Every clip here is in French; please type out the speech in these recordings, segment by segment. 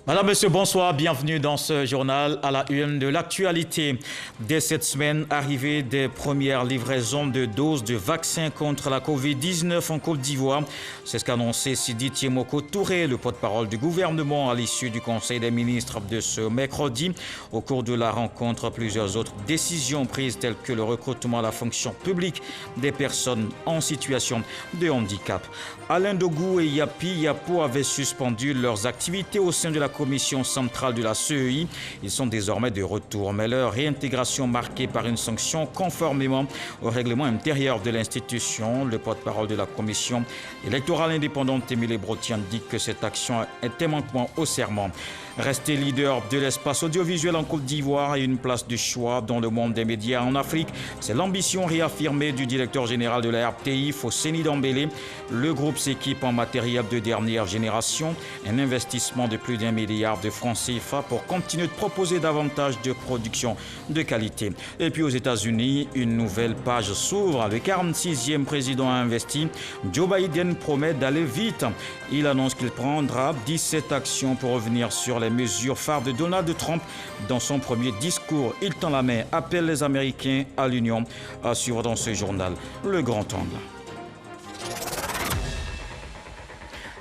Madame, Monsieur, bonsoir. Bienvenue dans ce journal à la une de l'actualité. Dès cette semaine, arrivée des premières livraisons de doses de vaccins contre la Covid-19 en Côte d'Ivoire. C'est ce qu'a annoncé Sidi Tiemoko Touré, le porte-parole du gouvernement, à l'issue du Conseil des ministres de ce mercredi. Au cours de la rencontre, plusieurs autres décisions prises telles que le recrutement à la fonction publique des personnes en situation de handicap. Alain Dogou et Yapi Yapo avaient suspendu leurs activités au sein de la commission centrale de la CEI. Ils sont désormais de retour, mais leur réintégration marquée par une sanction conformément au règlement intérieur de l'institution. Le porte-parole de la commission électorale indépendante, Émile Brotti, indique que cette action est un manquement au serment. Rester leader de l'espace audiovisuel en Côte d'Ivoire et une place de choix dans le monde des médias en Afrique, c'est l'ambition réaffirmée du directeur général de la RTI, Fosseni Dambélé. Le groupe s'équipe en matériel de dernière génération, un investissement de plus d'1 milliard de francs CFA pour continuer de proposer davantage de production de qualité. Et puis aux États-Unis, une nouvelle page s'ouvre. Le 46e président a investi. Joe Biden promet d'aller vite. Il annonce qu'il prendra 17 actions pour revenir sur les mesures phares de Donald Trump. Dans son premier discours, il tend la main, appelle les Américains à l'union. À suivre dans ce journal, le grand angle.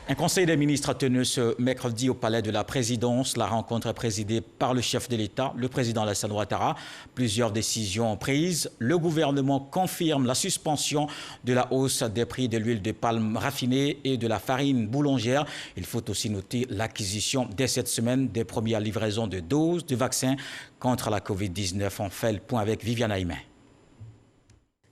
Un conseil des ministres a tenu ce mercredi au palais de la présidence. La rencontre est présidée par le chef de l'État, le président Alassane Ouattara. Plusieurs décisions prises. Le gouvernement confirme la suspension de la hausse des prix de l'huile de palme raffinée et de la farine boulangère. Il faut aussi noter l'acquisition dès cette semaine des premières livraisons de doses de vaccins contre la Covid-19. On fait le point avec Viviane Aïmen.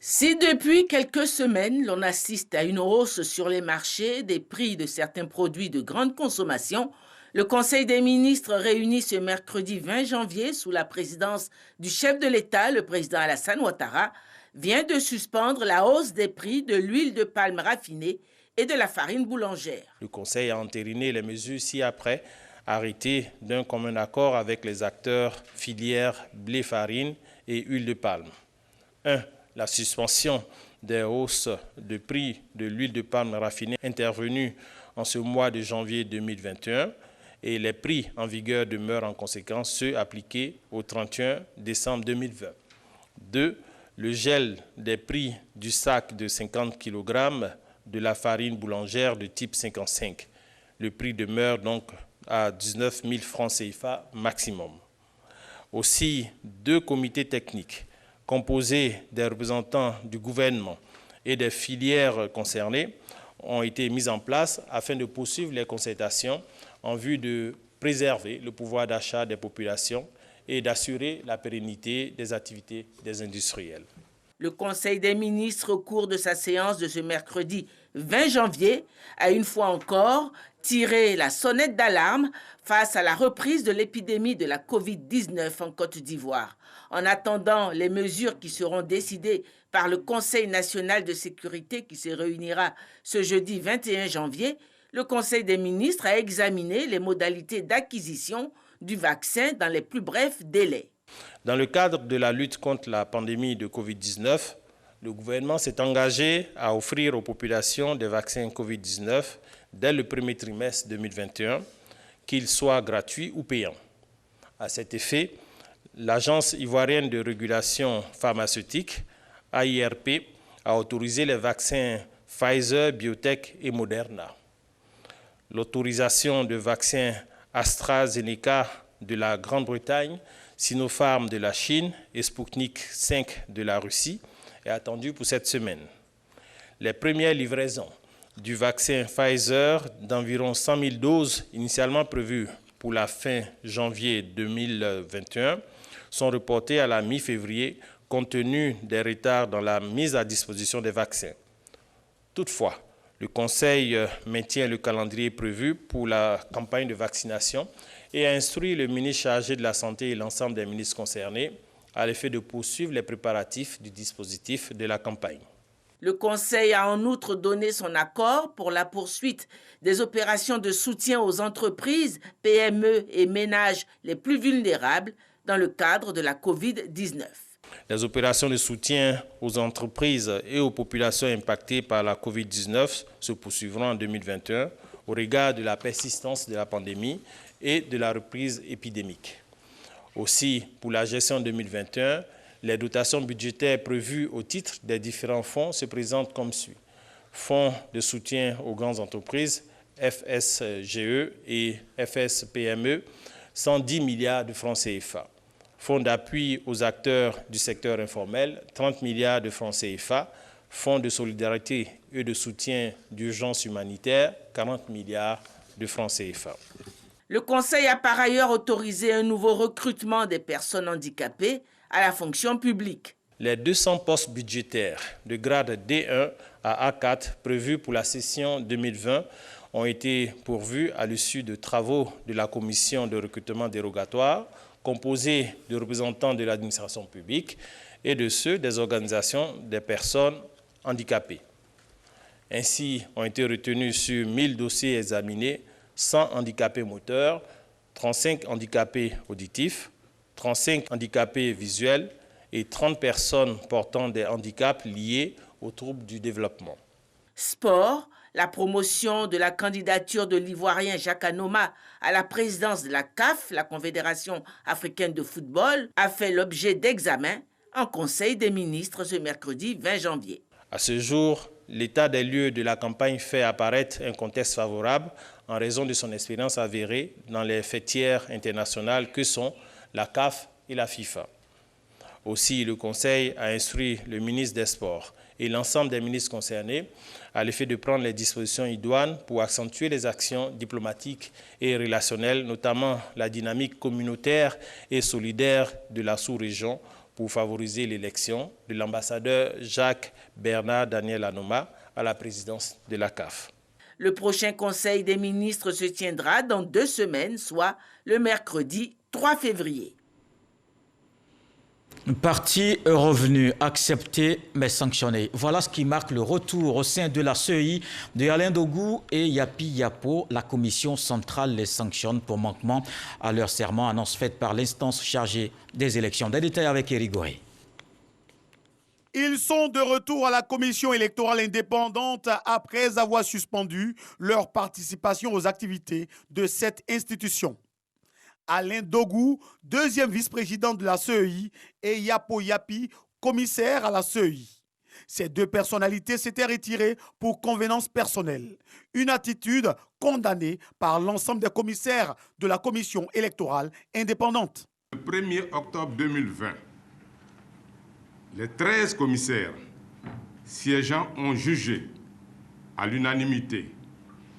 Si depuis quelques semaines, l'on assiste à une hausse sur les marchés des prix de certains produits de grande consommation, le Conseil des ministres réuni ce mercredi 20 janvier sous la présidence du chef de l'État, le président Alassane Ouattara, vient de suspendre la hausse des prix de l'huile de palme raffinée et de la farine boulangère. Le Conseil a entériné les mesures ci-après arrêtées d'un commun accord avec les acteurs filières blé-farine et huile de palme. 1. La suspension des hausses de prix de l'huile de palme raffinée intervenue en ce mois de janvier 2021 et les prix en vigueur demeurent en conséquence ceux appliqués au 31 décembre 2020. 2. Le gel des prix du sac de 50 kg de la farine boulangère de type 55. Le prix demeure donc à 19 000 francs CFA maximum. Aussi, 2 comités techniques composés des représentants du gouvernement et des filières concernées ont été mis en place afin de poursuivre les concertations en vue de préserver le pouvoir d'achat des populations et d'assurer la pérennité des activités des industriels. Le Conseil des ministres, au cours de sa séance de ce mercredi 20 janvier, a une fois encore tiré la sonnette d'alarme face à la reprise de l'épidémie de la Covid-19 en Côte d'Ivoire. En attendant les mesures qui seront décidées par le Conseil national de sécurité qui se réunira ce jeudi 21 janvier, le Conseil des ministres a examiné les modalités d'acquisition du vaccin dans les plus brefs délais. Dans le cadre de la lutte contre la pandémie de Covid-19, le gouvernement s'est engagé à offrir aux populations des vaccins Covid-19 dès le premier trimestre 2021, qu'ils soient gratuits ou payants. À cet effet, l'Agence ivoirienne de régulation pharmaceutique, AIRP, a autorisé les vaccins Pfizer, BioNTech et Moderna. L'autorisation de vaccins AstraZeneca de la Grande-Bretagne, Sinopharm de la Chine et Sputnik V de la Russie est attendue pour cette semaine. Les premières livraisons du vaccin Pfizer d'environ 100 000 doses initialement prévues pour la fin janvier 2021 sont reportées à la mi-février compte tenu des retards dans la mise à disposition des vaccins. Toutefois, le Conseil maintient le calendrier prévu pour la campagne de vaccination et a instruit le ministre chargé de la Santé et l'ensemble des ministres concernés à l'effet de poursuivre les préparatifs du dispositif de la campagne. Le Conseil a en outre donné son accord pour la poursuite des opérations de soutien aux entreprises, PME et ménages les plus vulnérables dans le cadre de la Covid-19. Les opérations de soutien aux entreprises et aux populations impactées par la Covid-19 se poursuivront en 2021 au regard de la persistance de la pandémie et de la reprise épidémique. Aussi, pour la gestion 2021, les dotations budgétaires prévues au titre des différents fonds se présentent comme suit. Fonds de soutien aux grandes entreprises, FSGE et FSPME, 110 milliards de francs CFA. Fonds d'appui aux acteurs du secteur informel, 30 milliards de francs CFA. Fonds de solidarité et de soutien d'urgence humanitaire, 40 milliards de francs CFA. Le Conseil a par ailleurs autorisé un nouveau recrutement des personnes handicapées à la fonction publique. Les 200 postes budgétaires de grade D1 à A4 prévus pour la session 2020 ont été pourvus à l'issue de travaux de la commission de recrutement dérogatoire composée de représentants de l'administration publique et de ceux des organisations des personnes handicapées. Ainsi ont été retenus sur 1000 dossiers examinés 100 handicapés moteurs, 35 handicapés auditifs, 35 handicapés visuels et 30 personnes portant des handicaps liés aux troubles du développement. Sport, la promotion de la candidature de l'Ivoirien Jacques Anoma à la présidence de la CAF, la Confédération africaine de football, a fait l'objet d'examens en Conseil des ministres ce mercredi 20 janvier. À ce jour, l'état des lieux de la campagne fait apparaître un contexte favorable en raison de son expérience avérée dans les fêtières internationales que sont la CAF et la FIFA. Aussi, le Conseil a instruit le ministre des Sports et l'ensemble des ministres concernés à l'effet de prendre les dispositions idoines pour accentuer les actions diplomatiques et relationnelles, notamment la dynamique communautaire et solidaire de la sous-région pour favoriser l'élection de l'ambassadeur Jacques Bernard Daniel Anoma à la présidence de la CAF. Le prochain Conseil des ministres se tiendra dans 2 semaines, soit le mercredi 3 février. Parti revenu, accepté mais sanctionné. Voilà ce qui marque le retour au sein de la CEI de Alain Dogou et Yapi Yapo. La commission centrale les sanctionne pour manquement à leur serment, annonce faite par l'instance chargée des élections. Des détails avec Éric Goré. Ils sont de retour à la commission électorale indépendante après avoir suspendu leur participation aux activités de cette institution. Alain Dogou, deuxième vice-président de la CEI, et Yapo Yapi, commissaire à la CEI. Ces 2 personnalités s'étaient retirées pour convenance personnelle. Une attitude condamnée par l'ensemble des commissaires de la commission électorale indépendante. Le 1er octobre 2020, les 13 commissaires siégeants ont jugé à l'unanimité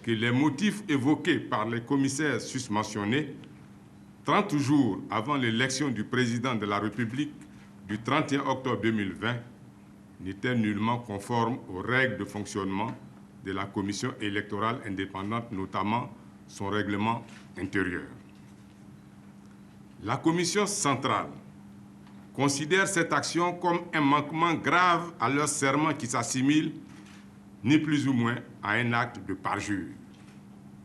que les motifs évoqués par les commissaires susmentionnés 30 jours avant l'élection du président de la République du 31 octobre 2020 n'étaient nullement conformes aux règles de fonctionnement de la commission électorale indépendante, notamment son règlement intérieur. La commission centrale considère cette action comme un manquement grave à leur serment qui s'assimile, ni plus ou moins, à un acte de parjure.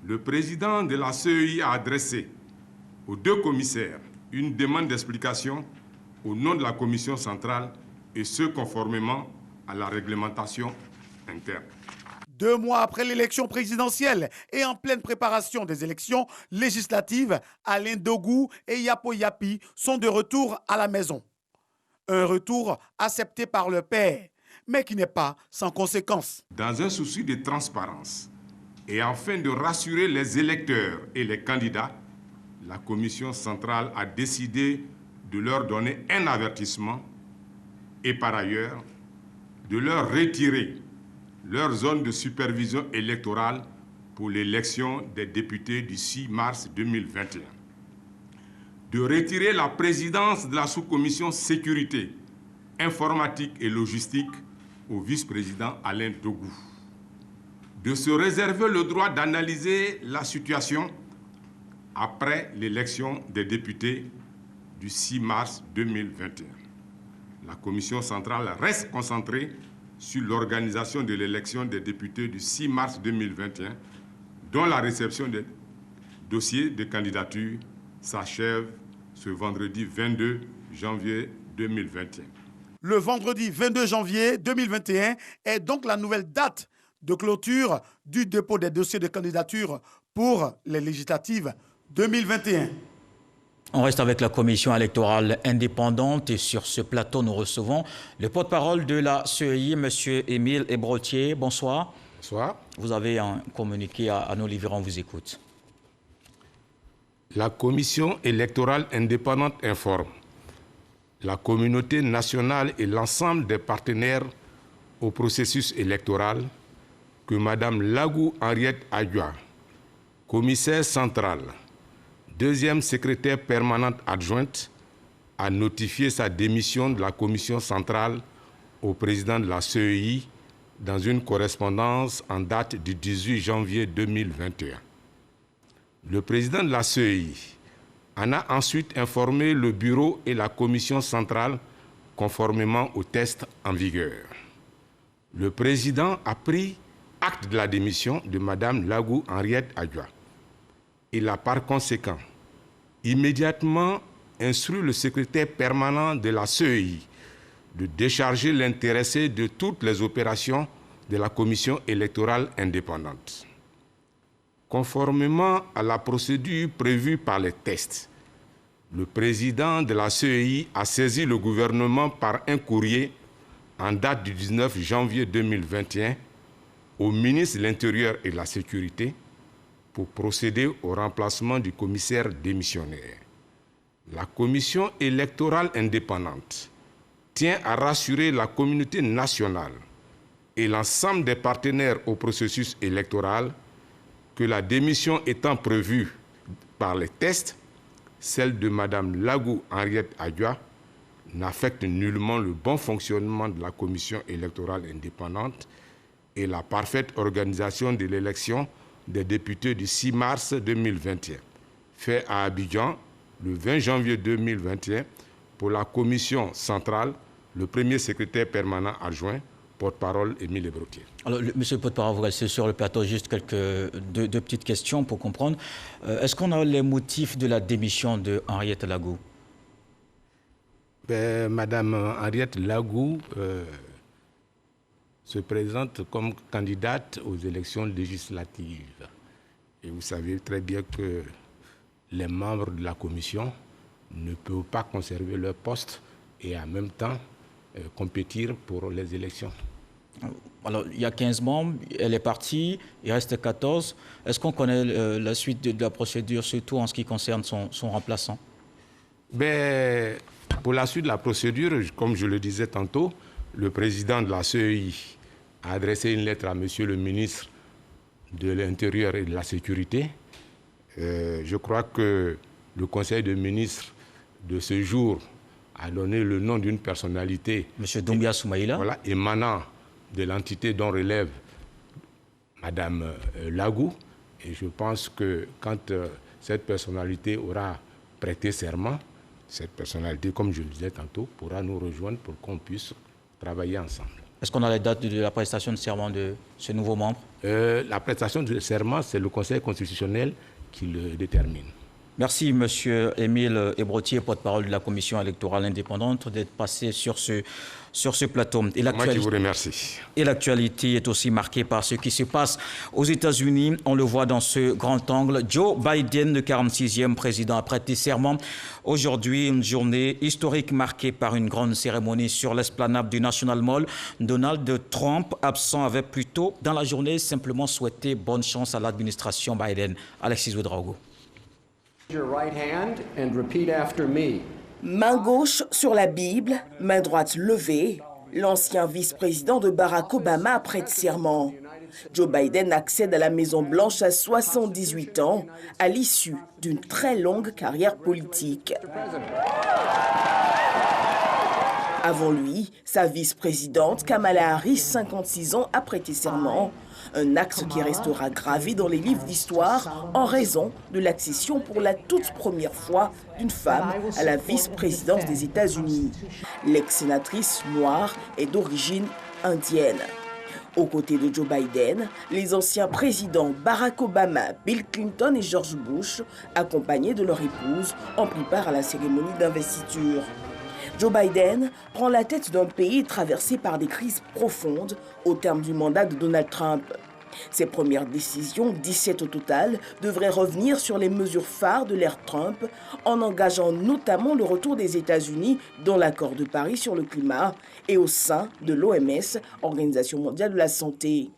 Le président de la CEI a adressé aux 2 commissaires une demande d'explication au nom de la commission centrale et ce conformément à la réglementation interne. 2 mois après l'élection présidentielle et en pleine préparation des élections législatives, Alain Dogou et Yapo Yapi sont de retour à la maison. Un retour accepté par le père, mais qui n'est pas sans conséquences. Dans un souci de transparence et afin de rassurer les électeurs et les candidats, la commission centrale a décidé de leur donner un avertissement et par ailleurs de leur retirer leur zone de supervision électorale pour l'élection des députés du 6 mars 2021. De retirer la présidence de la sous-commission sécurité, informatique et logistique au vice-président Alain Dogou. De se réserver le droit d'analyser la situation après l'élection des députés du 6 mars 2021. La commission centrale reste concentrée sur l'organisation de l'élection des députés du 6 mars 2021, dont la réception des dossiers de candidature s'achève ce vendredi 22 janvier 2021. Le vendredi 22 janvier 2021 est donc la nouvelle date de clôture du dépôt des dossiers de candidature pour les législatives 2021. On reste avec la commission électorale indépendante et sur ce plateau, nous recevons le porte-parole de la CEI, M. Émile Ebrotier. Bonsoir. Bonsoir. Vous avez un communiqué à nous livrer, on vous écoute. La commission électorale indépendante informe la communauté nationale et l'ensemble des partenaires au processus électoral que Mme Lagou Henriette Adjoa, commissaire centrale, deuxième secrétaire permanente adjointe, a notifié sa démission de la commission centrale au président de la CEI dans une correspondance en date du 18 janvier 2021. Le président de la CEI en a ensuite informé le bureau et la commission centrale conformément aux tests en vigueur. Le président a pris acte de la démission de Mme Lagou Henriette Adjoa. Il a par conséquent immédiatement instruit le secrétaire permanent de la CEI de décharger l'intéressé de toutes les opérations de la commission électorale indépendante. Conformément à la procédure prévue par les tests, le président de la CEI a saisi le gouvernement par un courrier en date du 19 janvier 2021 au ministre de l'Intérieur et de la Sécurité pour procéder au remplacement du commissaire démissionnaire. La commission électorale indépendante tient à rassurer la communauté nationale et l'ensemble des partenaires au processus électoral que la démission étant prévue par les tests, celle de Mme Lagou Henriette Adjoa n'affecte nullement le bon fonctionnement de la commission électorale indépendante et la parfaite organisation de l'élection des députés du 6 mars 2021, fait à Abidjan le 20 janvier 2021 pour la commission centrale, le premier secrétaire permanent adjoint, porte-parole Émile Ebrotier. Alors, monsieur le porte-parole, vous restez sur le plateau, juste deux petites questions pour comprendre. Est-ce qu'on a les motifs de la démission de Henriette Lagou? Madame Henriette Lagou se présente comme candidate aux élections législatives. Et vous savez très bien que les membres de la commission ne peuvent pas conserver leur poste et en même temps compétir pour les élections. Alors, il y a 15 membres, elle est partie, il reste 14. Est-ce qu'on connaît la suite de la procédure, surtout en ce qui concerne son remplaçant? Pour la suite de la procédure, comme je le disais tantôt, le président de la CEI a adressé une lettre à monsieur le ministre de l'Intérieur et de la Sécurité. Je crois que le Conseil des ministres de ce jour a donné le nom d'une personnalité. Monsieur Doumbia Soumaïla. Voilà, émanant de l'entité dont relève Madame Lagou. Et je pense que quand cette personnalité aura prêté serment, cette personnalité, comme je le disais tantôt, pourra nous rejoindre pour qu'on puisse travailler ensemble. Est-ce qu'on a les dates de la prestation de serment de ce nouveau membre? La prestation de serment, c'est le Conseil constitutionnel qui le détermine. Merci, monsieur Émile Ebrotier, porte-parole de la commission électorale indépendante, d'être passé sur ce plateau. Et moi qui vous remercie. Et l'actualité est aussi marquée par ce qui se passe aux États-Unis. On le voit dans ce grand angle. Joe Biden, le 46e président, a prêté serment. Aujourd'hui, une journée historique marquée par une grande cérémonie sur l'esplanade du National Mall. Donald Trump, absent, avait plutôt dans la journée simplement souhaité bonne chance à l'administration Biden. Alexis Ouedraogo. Your right hand and repeat after me. Main gauche sur la Bible, main droite levée, l'ancien vice-président de Barack Obama prête serment. Joe Biden accède à la Maison-Blanche à 78 ans, à l'issue d'une très longue carrière politique. Avant lui, sa vice-présidente Kamala Harris, 56 ans, a prêté serment. Un acte qui restera gravé dans les livres d'histoire en raison de l'accession pour la toute première fois d'une femme à la vice-présidence des États-Unis. L'ex-sénatrice noire est d'origine indienne. Aux côtés de Joe Biden, les anciens présidents Barack Obama, Bill Clinton et George Bush, accompagnés de leur épouse, ont pris part à la cérémonie d'investiture. Joe Biden prend la tête d'un pays traversé par des crises profondes au terme du mandat de Donald Trump. Ses premières décisions, 17 au total, devraient revenir sur les mesures phares de l'ère Trump, en engageant notamment le retour des États-Unis dans l'accord de Paris sur le climat et au sein de l'OMS, Organisation mondiale de la santé.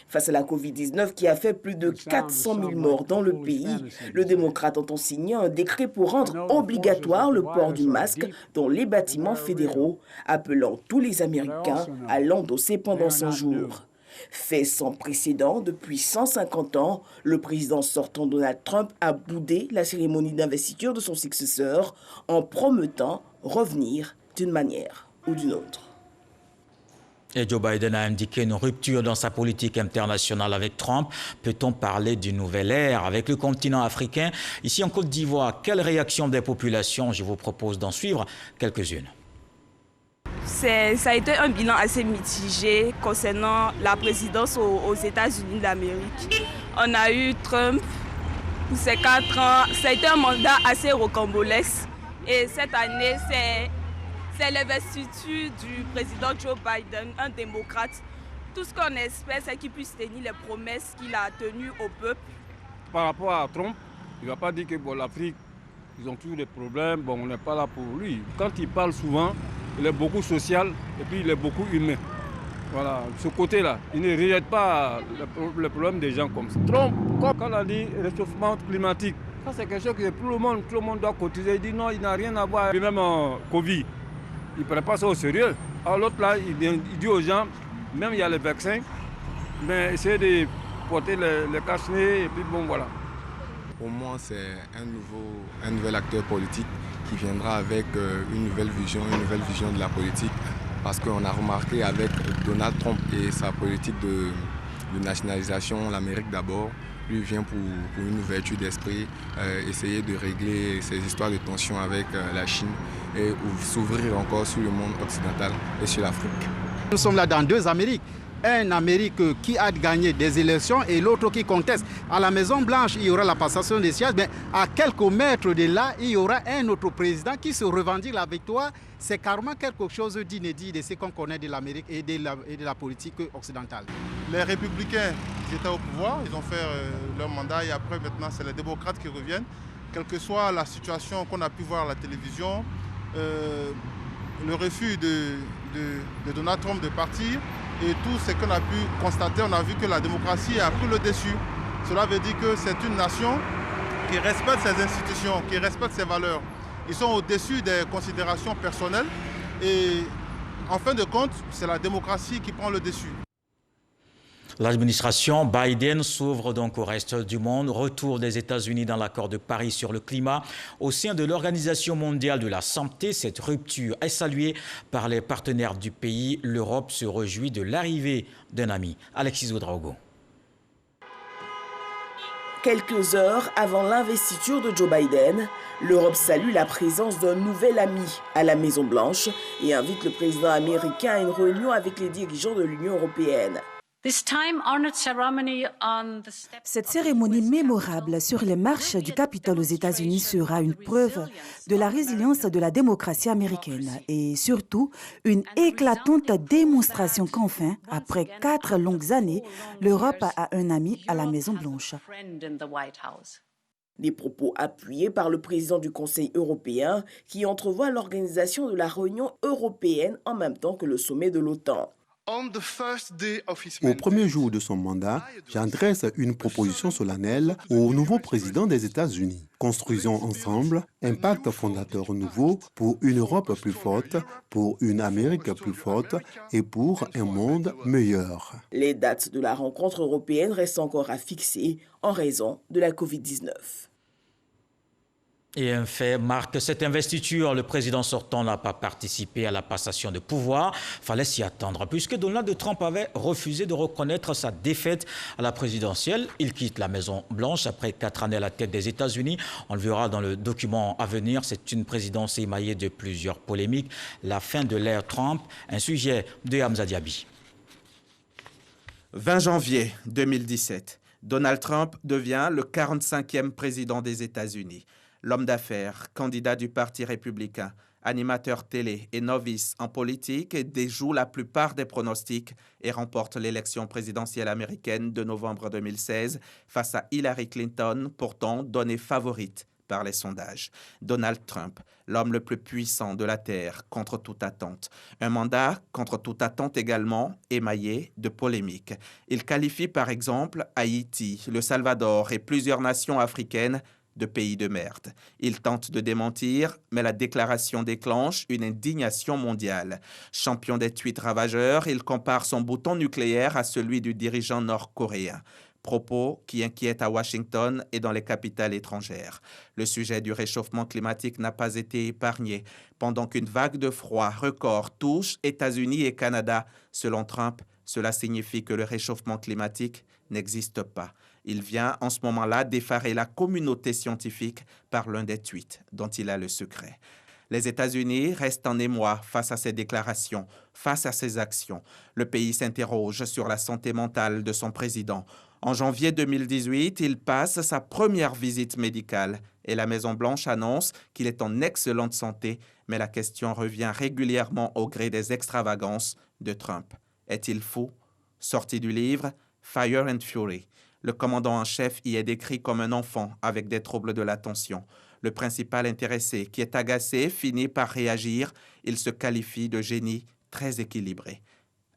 Face à la Covid-19 qui a fait plus de 400 000 morts dans le pays, le démocrate entend signer un décret pour rendre obligatoire le port du masque dans les bâtiments fédéraux, appelant tous les Américains à l'endosser pendant 100 jours. Fait sans précédent depuis 150 ans, le président sortant Donald Trump a boudé la cérémonie d'investiture de son successeur en promettant revenir d'une manière ou d'une autre. Et Joe Biden a indiqué une rupture dans sa politique internationale avec Trump. Peut-on parler d'une nouvelle ère avec le continent africain? Ici en Côte d'Ivoire, quelle réaction des populations? Je vous propose d'en suivre quelques-unes. Ça a été un bilan assez mitigé concernant la présidence aux États-Unis d'Amérique. On a eu Trump pour ses 4 ans. Ça a été un mandat assez rocambolesque. Et cette année, c'est l'investiture du président Joe Biden, un démocrate. Tout ce qu'on espère, c'est qu'il puisse tenir les promesses qu'il a tenues au peuple. Par rapport à Trump, il ne va pas dire que l'Afrique, ils ont toujours des problèmes, on n'est pas là pour lui. Quand il parle souvent, il est beaucoup social et puis il est beaucoup humain. Voilà, ce côté-là, il ne rejette pas le problème des gens comme ça. Trump, quand on a dit réchauffement climatique, ça c'est quelque chose que tout le monde doit cotiser. Il dit non, il n'a rien à voir. Et même Covid, il ne prend pas ça au sérieux. Alors l'autre là, il dit aux gens, même il y a les vaccins, mais essayez de porter les cache-nez et puis bon voilà. Pour moi, c'est un nouvel acteur politique qui viendra avec une nouvelle vision de la politique. Parce qu'on a remarqué avec Donald Trump et sa politique de nationalisation, l'Amérique d'abord, lui vient pour une ouverture d'esprit, essayer de régler ces histoires de tension avec la Chine et s'ouvrir encore sur le monde occidental et sur l'Afrique. Nous sommes là dans deux Amériques. Un Amérique qui a gagné des élections et l'autre qui conteste. À la Maison-Blanche, il y aura la passation des sièges, mais à quelques mètres de là, il y aura un autre président qui se revendique la victoire. C'est carrément quelque chose d'inédit de ce qu'on connaît de l'Amérique et de la politique occidentale. Les républicains étaient au pouvoir, ils ont fait leur mandat et après maintenant c'est les démocrates qui reviennent. Quelle que soit la situation qu'on a pu voir à la télévision, le refus de Donald Trump de partir, et tout ce qu'on a pu constater, on a vu que la démocratie a pris le dessus. Cela veut dire que c'est une nation qui respecte ses institutions, qui respecte ses valeurs. Ils sont au-dessus des considérations personnelles et en fin de compte, c'est la démocratie qui prend le dessus. L'administration Biden s'ouvre donc au reste du monde. Retour des États-Unis dans l'accord de Paris sur le climat. Au sein de l'Organisation mondiale de la santé, cette rupture est saluée par les partenaires du pays. L'Europe se réjouit de l'arrivée d'un ami. Alexis Ouedraogo. Quelques heures avant l'investiture de Joe Biden, l'Europe salue la présence d'un nouvel ami à la Maison-Blanche et invite le président américain à une réunion avec les dirigeants de l'Union européenne. Cette cérémonie mémorable sur les marches du Capitole aux États-Unis sera une preuve de la résilience de la démocratie américaine et surtout une éclatante démonstration qu'enfin, après 4 longues années, l'Europe a un ami à la Maison-Blanche. Des propos appuyés par le président du Conseil européen qui entrevoit l'organisation de la réunion européenne en même temps que le sommet de l'OTAN. Au premier jour de son mandat, j'adresse une proposition solennelle au nouveau président des États-Unis. Construisons ensemble un pacte fondateur nouveau pour une Europe plus forte, pour une Amérique plus forte et pour un monde meilleur. Les dates de la rencontre européenne restent encore à fixer en raison de la Covid-19. Et un fait marque cette investiture. Le président sortant n'a pas participé à la passation de pouvoir. Fallait s'y attendre, puisque Donald Trump avait refusé de reconnaître sa défaite à la présidentielle. Il quitte la Maison-Blanche après 4 années à la tête des États-Unis. On le verra dans le document à venir. C'est une présidence émaillée de plusieurs polémiques. La fin de l'ère Trump, un sujet de Hamza Diaby. 20 janvier 2017, Donald Trump devient le 45e président des États-Unis. L'homme d'affaires, candidat du Parti républicain, animateur télé et novice en politique, déjoue la plupart des pronostics et remporte l'élection présidentielle américaine de novembre 2016 face à Hillary Clinton, pourtant donnée favorite par les sondages. Donald Trump, l'homme le plus puissant de la Terre, contre toute attente. Un mandat contre toute attente également émaillé de polémiques. Il qualifie par exemple Haïti, le Salvador et plusieurs nations africaines de pays de merde. Il tente de démentir, mais la déclaration déclenche une indignation mondiale. Champion des tweets ravageurs, il compare son bouton nucléaire à celui du dirigeant nord-coréen. Propos qui inquiètent à Washington et dans les capitales étrangères. Le sujet du réchauffement climatique n'a pas été épargné. Pendant qu'une vague de froid record touche États-Unis et Canada, selon Trump, cela signifie que le réchauffement climatique n'existe pas. Il vient en ce moment-là d'effarer la communauté scientifique par l'un des tweets dont il a le secret. Les États-Unis restent en émoi face à ces déclarations, face à ces actions. Le pays s'interroge sur la santé mentale de son président. En janvier 2018, il passe sa première visite médicale et la Maison-Blanche annonce qu'il est en excellente santé, mais la question revient régulièrement au gré des extravagances de Trump. Est-il fou? Sorti du livre Fire and Fury. Le commandant en chef y est décrit comme un enfant avec des troubles de l'attention. Le principal intéressé, qui est agacé, finit par réagir. Il se qualifie de génie très équilibré.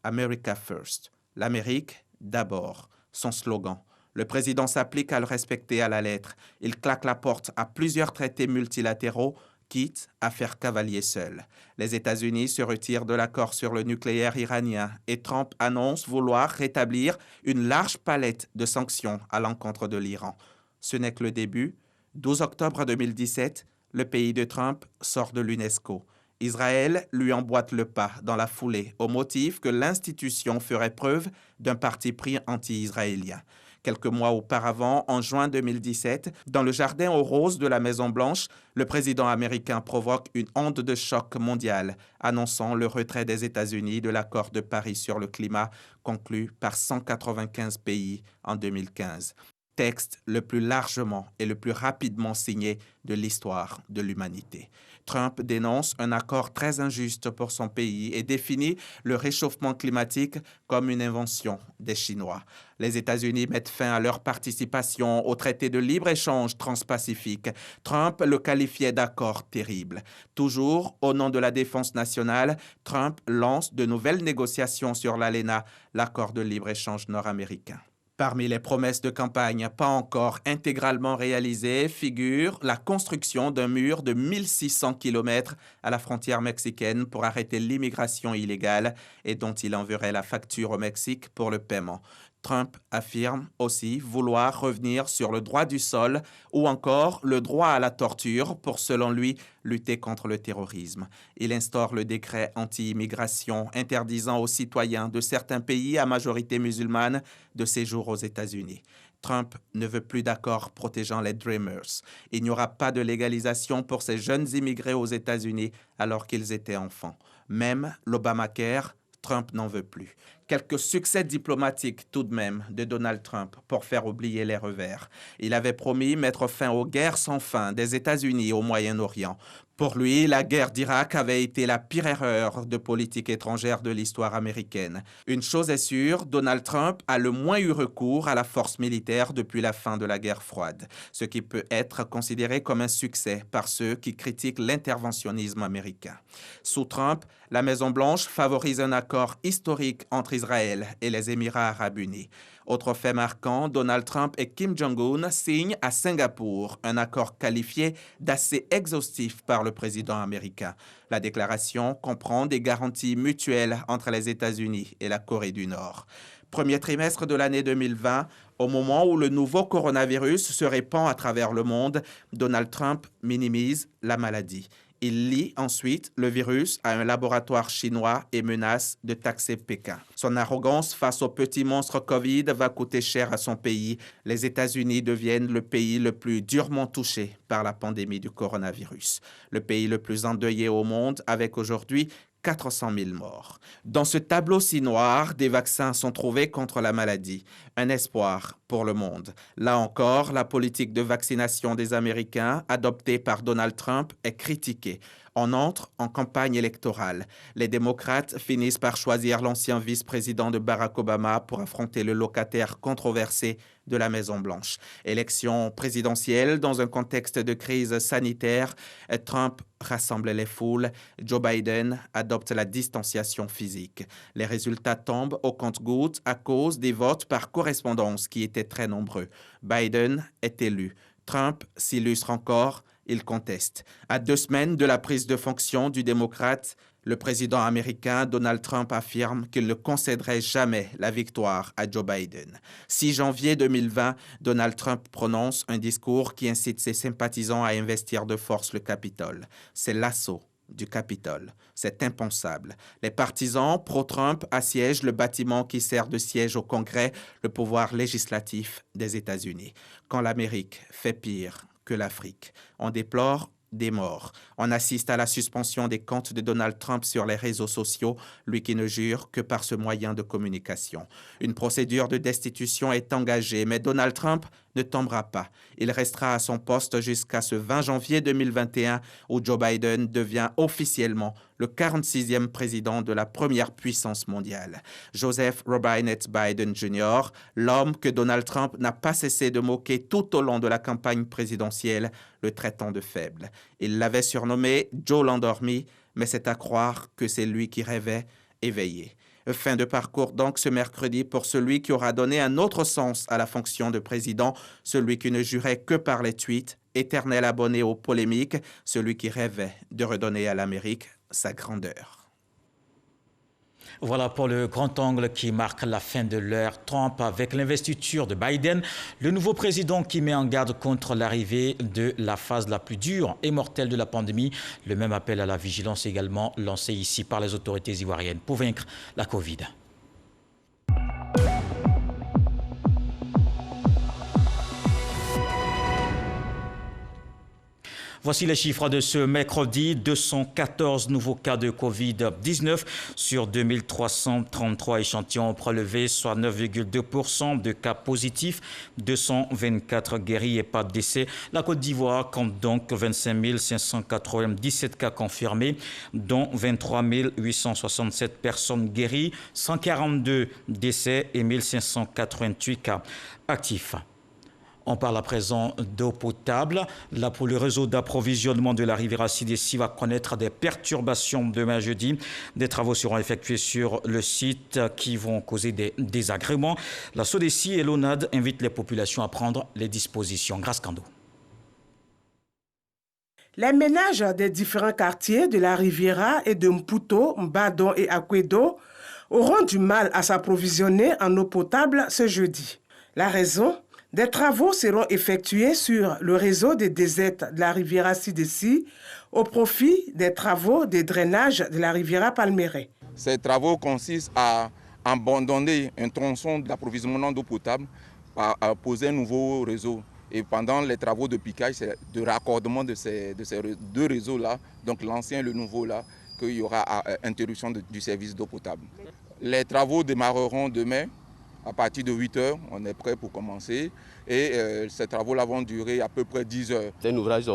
America First. L'Amérique d'abord. Son slogan. Le président s'applique à le respecter à la lettre. Il claque la porte à plusieurs traités multilatéraux, quitte à faire cavalier seul. Les États-Unis se retirent de l'accord sur le nucléaire iranien et Trump annonce vouloir rétablir une large palette de sanctions à l'encontre de l'Iran. Ce n'est que le début. 12 octobre 2017, le pays de Trump sort de l'UNESCO. Israël lui emboîte le pas dans la foulée au motif que l'institution ferait preuve d'un parti pris anti-israélien. Quelques mois auparavant, en juin 2017, dans le jardin aux roses de la Maison-Blanche, le président américain provoque une onde de choc mondiale, annonçant le retrait des États-Unis de l'accord de Paris sur le climat conclu par 195 pays en 2015. Texte le plus largement et le plus rapidement signé de l'histoire de l'humanité. Trump dénonce un accord très injuste pour son pays et définit le réchauffement climatique comme une invention des Chinois. Les États-Unis mettent fin à leur participation au traité de libre-échange transpacifique. Trump le qualifiait d'accord terrible. Toujours au nom de la défense nationale, Trump lance de nouvelles négociations sur l'ALENA, l'accord de libre-échange nord-américain. Parmi les promesses de campagne pas encore intégralement réalisées figure la construction d'un mur de 1600 km à la frontière mexicaine pour arrêter l'immigration illégale et dont il enverrait la facture au Mexique pour le paiement. Trump affirme aussi vouloir revenir sur le droit du sol ou encore le droit à la torture pour, selon lui, lutter contre le terrorisme. Il instaure le décret anti-immigration interdisant aux citoyens de certains pays à majorité musulmane de séjour aux États-Unis. Trump ne veut plus d'accord protégeant les Dreamers. Il n'y aura pas de légalisation pour ces jeunes immigrés aux États-Unis alors qu'ils étaient enfants. Même l'Obamacare, Trump n'en veut plus. Quelques succès diplomatiques tout de même de Donald Trump pour faire oublier les revers. Il avait promis mettre fin aux guerres sans fin des États-Unis au Moyen-Orient. Pour lui, la guerre d'Irak avait été la pire erreur de politique étrangère de l'histoire américaine. Une chose est sûre, Donald Trump a le moins eu recours à la force militaire depuis la fin de la guerre froide, ce qui peut être considéré comme un succès par ceux qui critiquent l'interventionnisme américain. Sous Trump, la Maison-Blanche favorise un accord historique entre Israël et les Émirats arabes unis. Autre fait marquant, Donald Trump et Kim Jong-un signent à Singapour un accord qualifié d'assez exhaustif par le président américain. La déclaration comprend des garanties mutuelles entre les États-Unis et la Corée du Nord. Premier trimestre de l'année 2020, au moment où le nouveau coronavirus se répand à travers le monde, Donald Trump minimise la maladie. Il lie ensuite le virus à un laboratoire chinois et menace de taxer Pékin. Son arrogance face au petit monstre Covid va coûter cher à son pays. Les États-Unis deviennent le pays le plus durement touché par la pandémie du coronavirus. Le pays le plus endeuillé au monde, avec aujourd'hui 400 000 morts. Dans ce tableau si noir, des vaccins sont trouvés contre la maladie. Un espoir pour le monde. Là encore, la politique de vaccination des Américains, adoptée par Donald Trump, est critiquée. On entre en campagne électorale. Les démocrates finissent par choisir l'ancien vice-président de Barack Obama pour affronter le locataire controversé de la Maison-Blanche. Élection présidentielle dans un contexte de crise sanitaire. Trump rassemble les foules. Joe Biden adopte la distanciation physique. Les résultats tombent au compte-gouttes à cause des votes par correspondance qui étaient très nombreux. Biden est élu. Trump s'illustre encore. Il conteste. À 2 semaines de la prise de fonction du démocrate, le président américain Donald Trump affirme qu'il ne concéderait jamais la victoire à Joe Biden. 6 janvier 2020, Donald Trump prononce un discours qui incite ses sympathisants à investir de force le Capitole. C'est l'assaut du Capitole. C'est impensable. Les partisans pro-Trump assiègent le bâtiment qui sert de siège au Congrès, le pouvoir législatif des États-Unis. Quand l'Amérique fait pire que l'Afrique, on déplore des morts. On assiste à la suspension des comptes de Donald Trump sur les réseaux sociaux, lui qui ne jure que par ce moyen de communication. Une procédure de destitution est engagée, mais Donald Trump ne tombera pas. Il restera à son poste jusqu'à ce 20 janvier 2021 où Joe Biden devient officiellement le 46e président de la première puissance mondiale. Joseph Robinette Biden Jr., l'homme que Donald Trump n'a pas cessé de moquer tout au long de la campagne présidentielle, le traitant de faible. Il l'avait surnommé Joe l'endormi, mais c'est à croire que c'est lui qui rêvait éveillé. Fin de parcours donc ce mercredi pour celui qui aura donné un autre sens à la fonction de président, celui qui ne jurait que par les tweets, éternel abonné aux polémiques, celui qui rêvait de redonner à l'Amérique sa grandeur. Voilà pour le grand angle qui marque la fin de l'ère Trump avec l'investiture de Biden, le nouveau président qui met en garde contre l'arrivée de la phase la plus dure et mortelle de la pandémie. Le même appel à la vigilance également lancé ici par les autorités ivoiriennes pour vaincre la Covid. Voici les chiffres de ce mercredi. 214 nouveaux cas de Covid-19 sur 2333 échantillons prélevés, soit 9,2% de cas positifs, 224 guéris et pas de décès. La Côte d'Ivoire compte donc 25 597 cas confirmés, dont 23 867 personnes guéries, 142 décès et 1588 cas actifs. On parle à présent d'eau potable. Là, pour le réseau d'approvisionnement de la Riviera SIDECI va connaître des perturbations demain jeudi. Des travaux seront effectués sur le site qui vont causer des désagréments. La SODECI et l'ONAD invitent les populations à prendre les dispositions. Grâce Kando. Les ménages des différents quartiers de la Riviera et de Mputo, Mbadon et Akwedo auront du mal à s'approvisionner en eau potable ce jeudi. La raison ? Des travaux seront effectués sur le réseau des déserts de la Riviera SIDECI au profit des travaux de drainage de la Riviera Palmeraie. Ces travaux consistent à abandonner un tronçon d'approvisionnement d'eau potable, à poser un nouveau réseau. Et pendant les travaux de piquage, c'est de raccordement de ces 2 réseaux-là, donc l'ancien et le nouveau-là, qu'il y aura interruption du service d'eau potable. Les travaux démarreront demain. À partir de 8 heures, on est prêt pour commencer et ces travaux-là vont durer à peu près 10 heures. C'est un ouvrage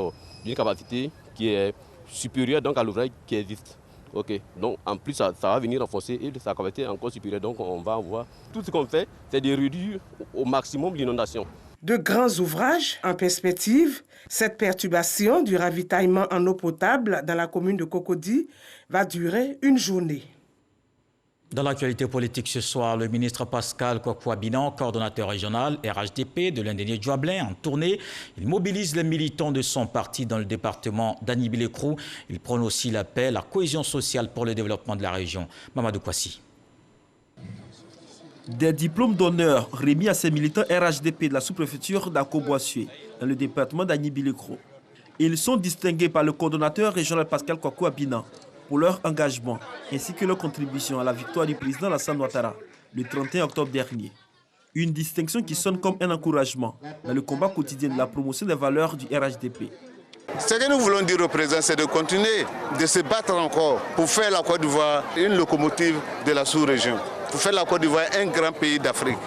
d'une capacité qui est supérieure donc, à l'ouvrage qui existe. Okay. Donc en plus, ça va venir renforcer et sa capacité est encore supérieure. Donc on va voir. Tout ce qu'on fait, c'est de réduire au maximum l'inondation. De grands ouvrages en perspective, cette perturbation du ravitaillement en eau potable dans la commune de Cocody va durer une journée. Dans l'actualité politique ce soir, le ministre Pascal Kokouabinan, coordonnateur régional RHDP de l'Indénié Djoablin, en tournée. Il mobilise les militants de son parti dans le département d'Anibi-Lécrou. Il prône aussi la paix, la cohésion sociale pour le développement de la région. Mamadou Kwasi. Des diplômes d'honneur remis à ces militants RHDP de la sous-préfecture d'Akoboissoué, dans le département d'Anibi-Lécrou. Ils sont distingués par le coordonnateur régional Pascal Kokouabinan pour leur engagement ainsi que leur contribution à la victoire du président Alassane Ouattara le 31 octobre dernier. Une distinction qui sonne comme un encouragement dans le combat quotidien de la promotion des valeurs du RHDP. Ce que nous voulons dire au président, c'est de continuer de se battre encore pour faire la Côte d'Ivoire une locomotive de la sous-région, pour faire la Côte d'Ivoire un grand pays d'Afrique.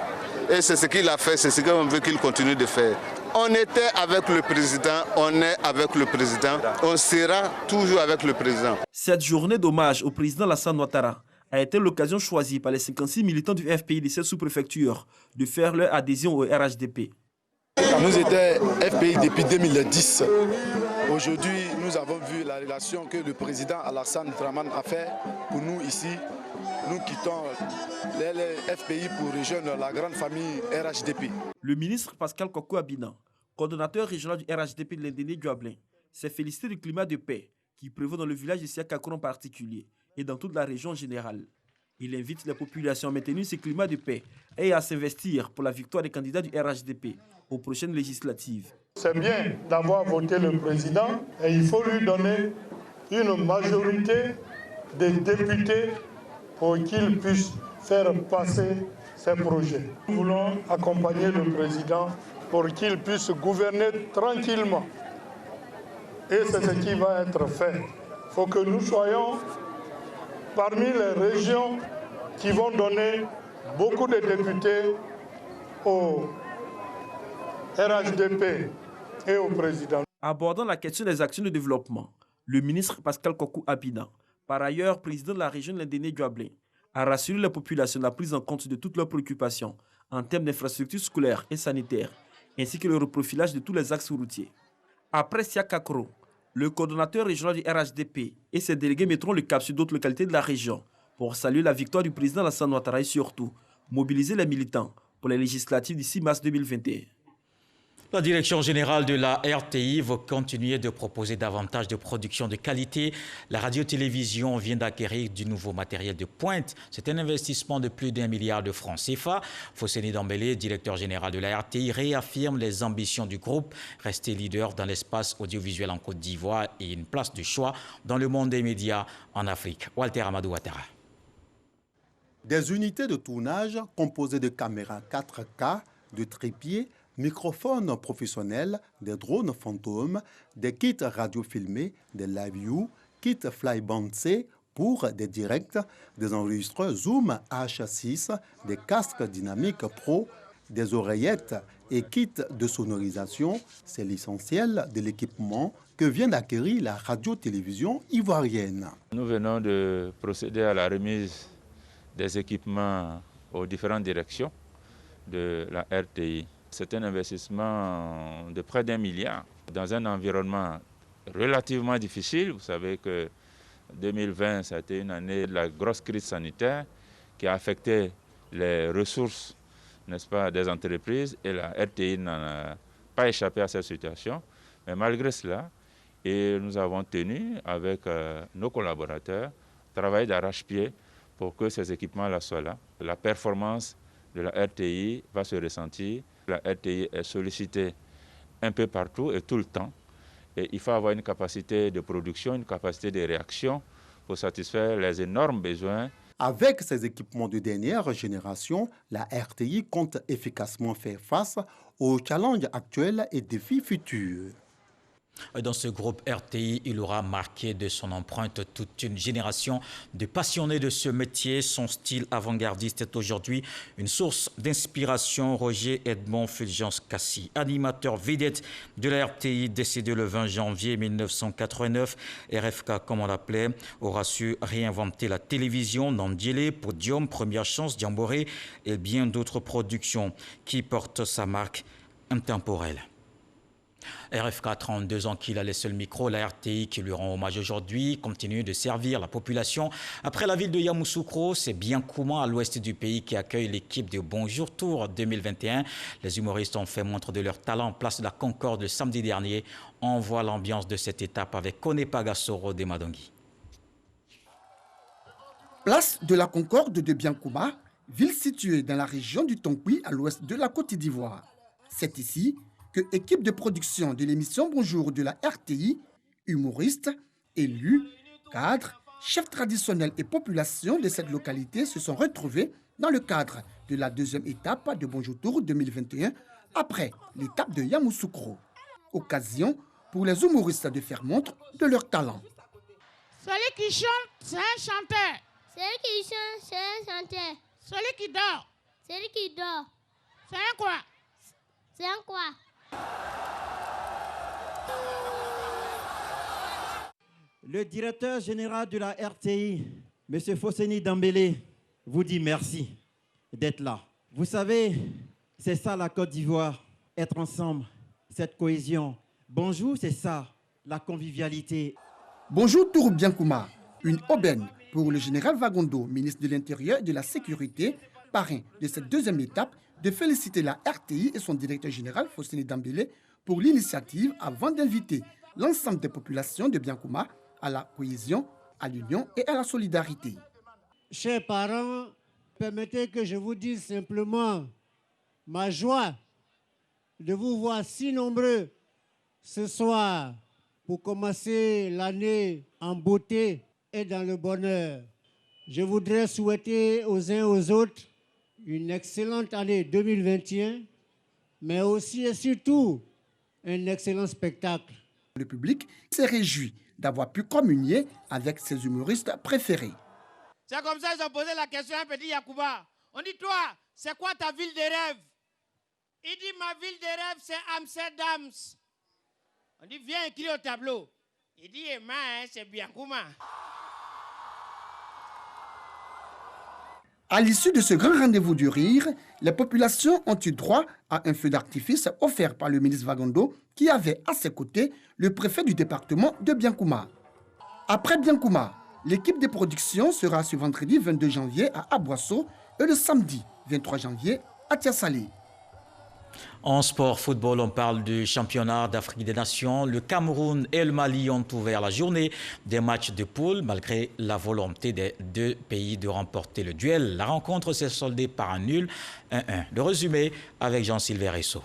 Et c'est ce qu'il a fait, c'est ce qu'on veut qu'il continue de faire. On était avec le président, on est avec le président, on sera toujours avec le président. Cette journée d'hommage au président Alassane Ouattara a été l'occasion choisie par les 56 militants du FPI de cette sous-préfecture de faire leur adhésion au RHDP. Nous étions FPI depuis 2010. Aujourd'hui, nous avons vu la relation que le président Alassane Ouattara a fait pour nous ici. Nous quittons les FPI pour rejoindre la grande famille RHDP. Le ministre Pascal Koko Abina, coordonnateur régional du RHDP de l'Indéné-Duablin, s'est félicité du climat de paix qui prévaut dans le village de Siakakro en particulier et dans toute la région générale. Il invite les populations à maintenir ce climat de paix et à s'investir pour la victoire des candidats du RHDP aux prochaines législatives. C'est bien d'avoir voté le président et il faut lui donner une majorité de députés pour qu'il puisse faire passer ses projets. Nous voulons accompagner le président pour qu'il puisse gouverner tranquillement. Et c'est ce qui va être fait. Il faut que nous soyons parmi les régions qui vont donner beaucoup de députés au RHDP et au président. Abordant la question des actions de développement, le ministre Pascal Koko Abina, par ailleurs président de la région de l'Indéné-Duablin, a rassuré la population de la prise en compte de toutes leurs préoccupations en termes d'infrastructures scolaires et sanitaires, ainsi que le reprofilage de tous les axes routiers. Après Siakakro, le coordonnateur régional du RHDP et ses délégués mettront le cap sur d'autres localités de la région pour saluer la victoire du président Alassane Ouattara et surtout mobiliser les militants pour les législatives du 6 mars 2021. La direction générale de la RTI va continuer de proposer davantage de production de qualité. La radio-télévision vient d'acquérir du nouveau matériel de pointe. C'est un investissement de plus d'1 milliard de francs CFA. Fosseni Dambélé, directeur général de la RTI, réaffirme les ambitions du groupe, rester leader dans l'espace audiovisuel en Côte d'Ivoire et une place de choix dans le monde des médias en Afrique. Walter Amadou Ouattara. Des unités de tournage composées de caméras 4K, de trépieds, microphones professionnels, des drones fantômes, des kits radio-filmés, des live-view, kits Flyband C pour des directs, des enregistreurs Zoom H6, des casques dynamiques pro, des oreillettes et kits de sonorisation, c'est l'essentiel de l'équipement que vient d'acquérir la radio-télévision ivoirienne. Nous venons de procéder à la remise des équipements aux différentes directions de la RTI. C'est un investissement de près d'1 milliard dans un environnement relativement difficile. Vous savez que 2020, ça a été une année de la grosse crise sanitaire qui a affecté les ressources, n'est-ce pas, des entreprises, et la RTI n'en a pas échappé à cette situation. Mais malgré cela, et nous avons tenu avec nos collaborateurs travailler d'arrache-pied pour que ces équipements-là soient là. La performance de la RTI va se ressentir. La RTI est sollicitée un peu partout et tout le temps. Et il faut avoir une capacité de production, une capacité de réaction pour satisfaire les énormes besoins. Avec ces équipements de dernière génération, la RTI compte efficacement faire face aux challenges actuels et défis futurs. Dans ce groupe RTI, il aura marqué de son empreinte toute une génération de passionnés de ce métier. Son style avant-gardiste est aujourd'hui une source d'inspiration. Roger Edmond Fulgence Cassi, animateur vedette de la RTI, décédé le 20 janvier 1989. RFK, comme on l'appelait, aura su réinventer la télévision. Nandjele, Podium, Première Chance, Diamboré et bien d'autres productions qui portent sa marque intemporelle. RFK, 32 ans qu'il a laissé le micro, la RTI qui lui rend hommage aujourd'hui, continue de servir la population. Après la ville de Yamoussoukro, c'est Biankouma à l'ouest du pays qui accueille l'équipe de Bonjour Tour 2021. Les humoristes ont fait montre de leur talent en place de la Concorde le samedi dernier. On voit l'ambiance de cette étape avec Kone Pagasoro de Madongi. Place de la Concorde de Biankouma, ville située dans la région du Tonkwi à l'ouest de la Côte d'Ivoire. C'est ici que équipe de production de l'émission Bonjour de la RTI, humoristes, élus, cadres, chefs traditionnels et populations de cette localité se sont retrouvés dans le cadre de la deuxième étape de Bonjour Tour 2021 après l'étape de Yamoussoukro. Occasion pour les humoristes de faire montre de leur talent. Celui qui chante, c'est un chanteur. Celui qui chante, c'est un chanteur. Celui qui dort. Celui qui dort. C'est un quoi? C'est un quoi? Le directeur général de la RTI, M. Fosseni Dambélé, vous dit merci d'être là. Vous savez, c'est ça la Côte d'Ivoire, être ensemble, cette cohésion. Bonjour, c'est ça, la convivialité. Bonjour Tourou Biankouma, une aubaine pour le général Vagondo, ministre de l'Intérieur et de la Sécurité, parrain de cette deuxième étape, de féliciter la RTI et son directeur général, Fosseni Dambélé, pour l'initiative avant d'inviter l'ensemble des populations de Biankouma à la cohésion, à l'union et à la solidarité. Chers parents, permettez que je vous dise simplement ma joie de vous voir si nombreux ce soir pour commencer l'année en beauté et dans le bonheur. Je voudrais souhaiter aux uns et aux autres une excellente année 2021, mais aussi et surtout un excellent spectacle. Le public s'est réjoui d'avoir pu communier avec ses humoristes préférés. C'est comme ça qu'ils ont posé la question à un petit Yacouba. On dit, toi, c'est quoi ta ville de rêve? Il dit, ma ville de rêve, c'est Amsterdam. On dit, viens écrire au tableau. Il dit, c'est Biankouma. À l'issue de ce grand rendez-vous du rire, les populations ont eu droit à un feu d'artifice offert par le ministre Vagondo qui avait à ses côtés le préfet du département de Biankouma. Après Biankouma, l'équipe de production sera ce vendredi 22 janvier à Aboissau et le samedi 23 janvier à Tiasalé. En sport football, on parle du championnat d'Afrique des Nations. Le Cameroun et le Mali ont ouvert la journée des matchs de poule malgré la volonté des deux pays de remporter le duel. La rencontre s'est soldée par un nul 1-1. Le résumé avec Jean-Sylvain Resso.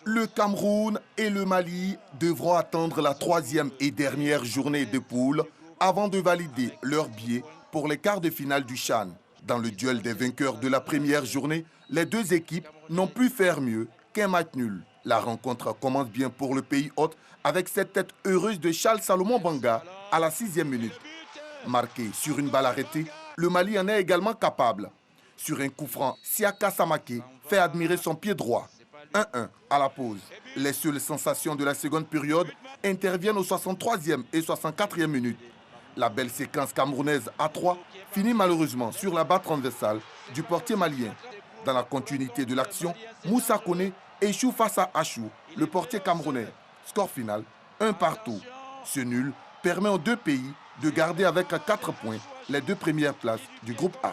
Le Cameroun et le Mali devront attendre la troisième et dernière journée de poule avant de valider leur billet pour les quarts de finale du CHAN. Dans le duel des vainqueurs de la première journée, les deux équipes n'ont pu faire mieux qu'un match nul. La rencontre commence bien pour le pays hôte avec cette tête heureuse de Charles Salomon Banga à la 6e minute. Marqué sur une balle arrêtée, le Mali en est également capable. Sur un coup franc, Siaka Samake fait admirer son pied droit. 1-1 à la pause. Les seules sensations de la seconde période interviennent aux 63e et 64e minutes. La belle séquence camerounaise à 3 finit malheureusement sur la barre transversale du portier malien. Dans la continuité de l'action, Moussa Kone échoue face à Achou, le portier camerounais. Score final, 1-1. Ce nul permet aux deux pays de garder avec 4 points les deux premières places du groupe A.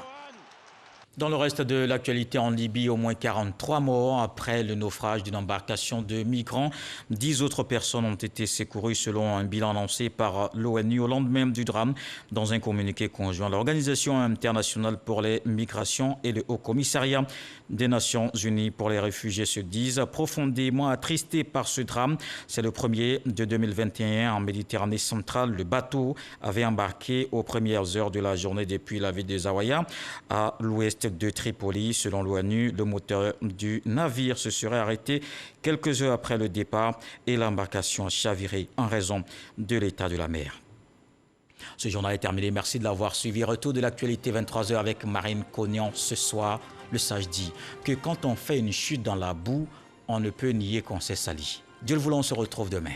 Dans le reste de l'actualité, en Libye, au moins 43 morts après le naufrage d'une embarcation de migrants. 10 autres personnes ont été secourues selon un bilan annoncé par l'ONU au lendemain du drame. Dans un communiqué conjoint, l'Organisation internationale pour les migrations et le Haut Commissariat des Nations Unies pour les réfugiés se disent profondément attristés par ce drame. C'est le premier de 2021 en Méditerranée centrale. Le bateau avait embarqué aux premières heures de la journée depuis la ville de Zaouïa à l'ouest de Tripoli. Selon l'ONU, le moteur du navire se serait arrêté quelques heures après le départ et l'embarcation a chaviré en raison de l'état de la mer. Ce journal est terminé. Merci de l'avoir suivi. Retour de l'actualité 23h avec Marine Cognan. Ce soir, le sage dit que quand on fait une chute dans la boue, on ne peut nier qu'on s'est sali. Dieu le voulant, on se retrouve demain.